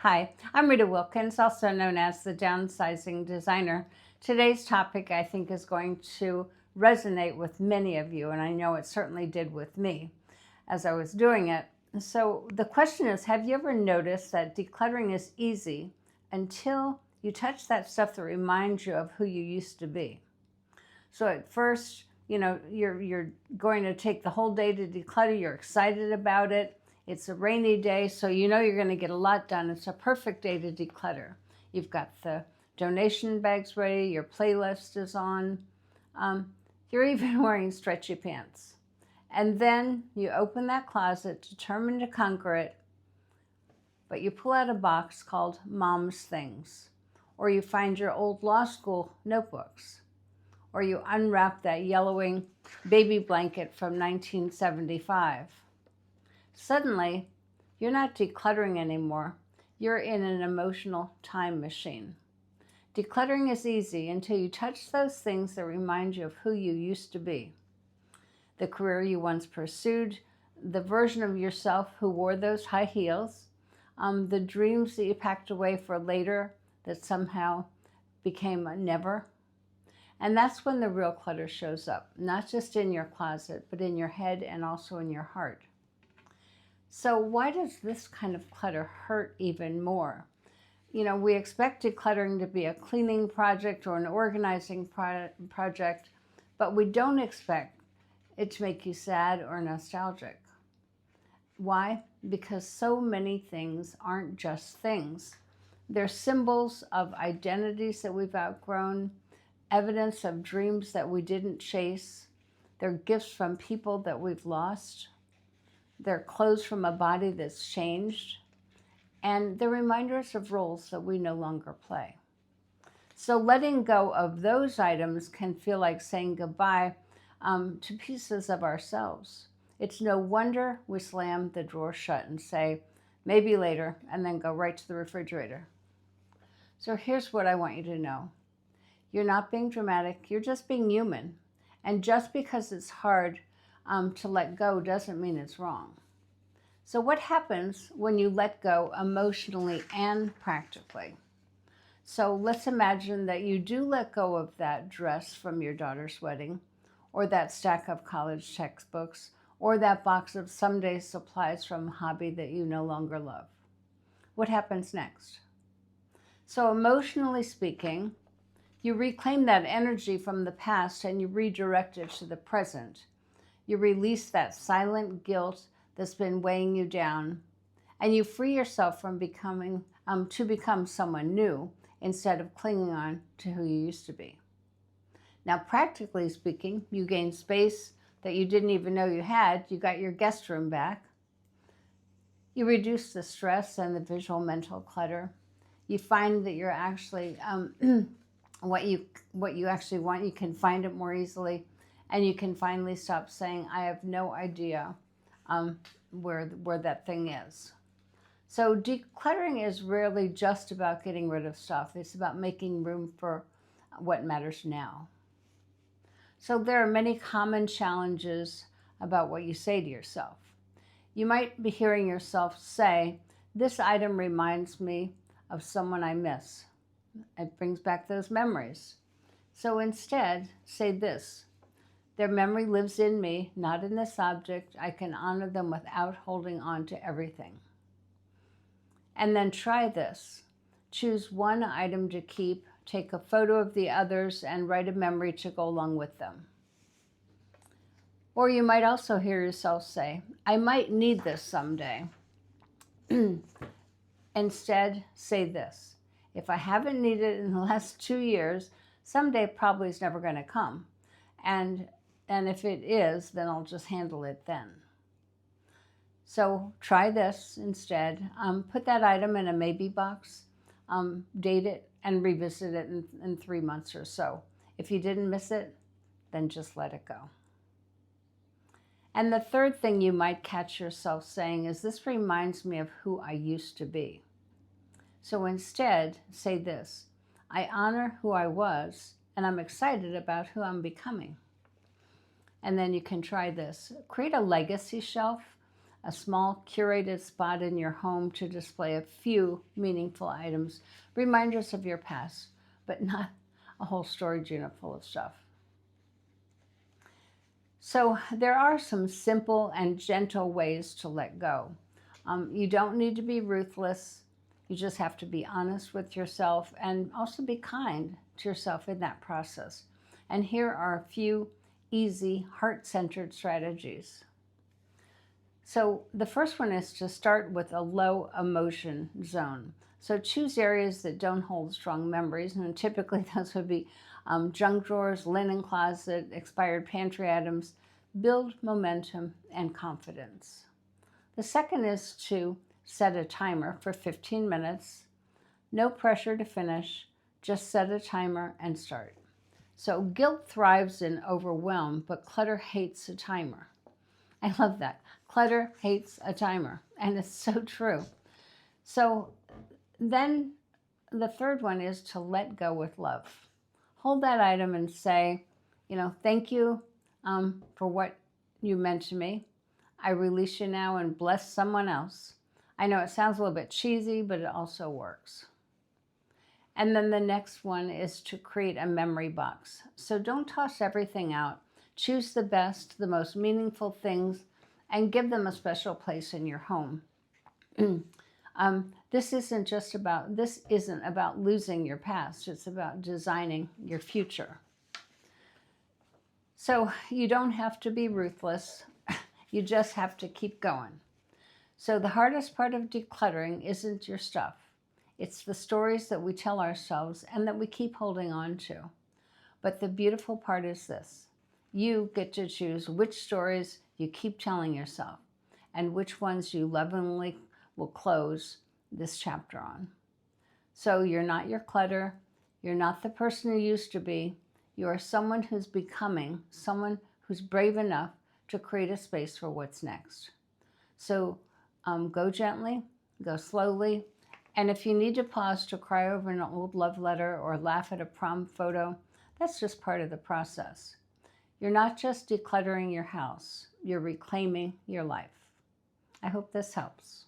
Hi, I'm Rita Wilkins, also known as the Downsizing Designer. Today's topic, I think, is going to resonate with many of you, and I know it certainly did with me as I was doing it. So the question is, have you ever noticed that decluttering is easy until you touch that stuff that reminds you of who you used to be? So at first, you're going to take the whole day to declutter, you're excited about it. It's a rainy day, so you know you're going to get a lot done. It's a perfect day to declutter. You've got the donation bags ready, your playlist is on, you're even wearing stretchy pants. And then you open that closet, determined to conquer it, but you pull out a box called Mom's Things, or you find your old law school notebooks, or you unwrap that yellowing baby blanket from 1975. Suddenly, you're not decluttering anymore. You're in an emotional time machine. Decluttering is easy until you touch those things that remind you of who you used to be. The career you once pursued, the version of yourself who wore those high heels, the dreams that you packed away for later that somehow became a never. And that's when the real clutter shows up, not just in your closet, but in your head and also in your heart. So why does this kind of clutter hurt even more? We expect decluttering to be a cleaning project or an organizing project, but we don't expect it to make you sad or nostalgic. Why? Because so many things aren't just things. They're symbols of identities that we've outgrown, evidence of dreams that we didn't chase. They're gifts from people that we've lost. They're clothes from a body that's changed. And they're reminders of roles that we no longer play. So letting go of those items can feel like saying goodbye to pieces of ourselves. It's no wonder we slam the drawer shut and say, maybe later, and then go right to the refrigerator. So here's what I want you to know. You're not being dramatic, you're just being human. And just because it's hard to let go doesn't mean it's wrong. So what happens when you let go emotionally and practically? So let's imagine that you do let go of that dress from your daughter's wedding, or that stack of college textbooks, or that box of someday supplies from a hobby that you no longer love. What happens next? So emotionally speaking, you reclaim that energy from the past and you redirect it to the present. You release that silent guilt that's been weighing you down, and you free yourself from becoming someone new instead of clinging on to who you used to be. Now, practically speaking, you gain space that you didn't even know you had. You got your guest room back. You reduce the stress and the visual mental clutter. You find that you're actually what you actually want, you can find it more easily, and you can finally stop saying, I have no idea where that thing is. So decluttering is really just about getting rid of stuff. It's about making room for what matters now. So there are many common challenges about what you say to yourself. You might be hearing yourself say, this item reminds me of someone I miss. It brings back those memories. So instead, say this. Their memory lives in me, not in this object. I can honor them without holding on to everything. And then try this. Choose one item to keep, take a photo of the others, and write a memory to go along with them. Or you might also hear yourself say, I might need this someday. Instead, say this. If I haven't needed it in the last 2 years, someday probably is never going to come. And if it is, then I'll just handle it then. So try this instead. Put that item in a maybe box, date it, and revisit it in 3 months or so. If you didn't miss it, then just let it go. And the third thing you might catch yourself saying is, this reminds me of who I used to be. So instead, say this. I honor who I was, and I'm excited about who I'm becoming. And then you can try this. Create a legacy shelf a small curated spot in your home to display a few meaningful items, reminders of your past, but not a whole storage unit full of stuff. So there are some simple and gentle ways to let go. You don't need to be ruthless. You just have to be honest with yourself and also be kind to yourself in that process. And here are a few easy, heart-centered strategies. So the first one is to start with a low emotion zone. So choose areas that don't hold strong memories, and typically those would be junk drawers, linen closet, expired pantry items. Build momentum and confidence. The second is to set a timer for 15 minutes. No pressure to finish, just set a timer and start. So guilt thrives in overwhelm, but clutter hates a timer. I love that. Clutter hates a timer, and it's so true. So then the third one is to let go with love. Hold that item and say, thank you for what you meant to me. I release you now and bless someone else. I know it sounds a little bit cheesy, but it also works. And then the next one is to create a memory box. So don't toss everything out. Choose the best, the most meaningful things, and give them a special place in your home. This isn't about losing your past. It's about designing your future. So you don't have to be ruthless. You just have to keep going. So the hardest part of decluttering isn't your stuff. It's the stories that we tell ourselves and that we keep holding on to. But the beautiful part is this. You get to choose which stories you keep telling yourself and which ones you lovingly will close this chapter on. So you're not your clutter. You're not the person you used to be. You are someone who's becoming, someone who's brave enough to create a space for what's next. So go gently, go slowly, and if you need to pause to cry over an old love letter or laugh at a prom photo, that's just part of the process. You're not just decluttering your house, you're reclaiming your life. I hope this helps.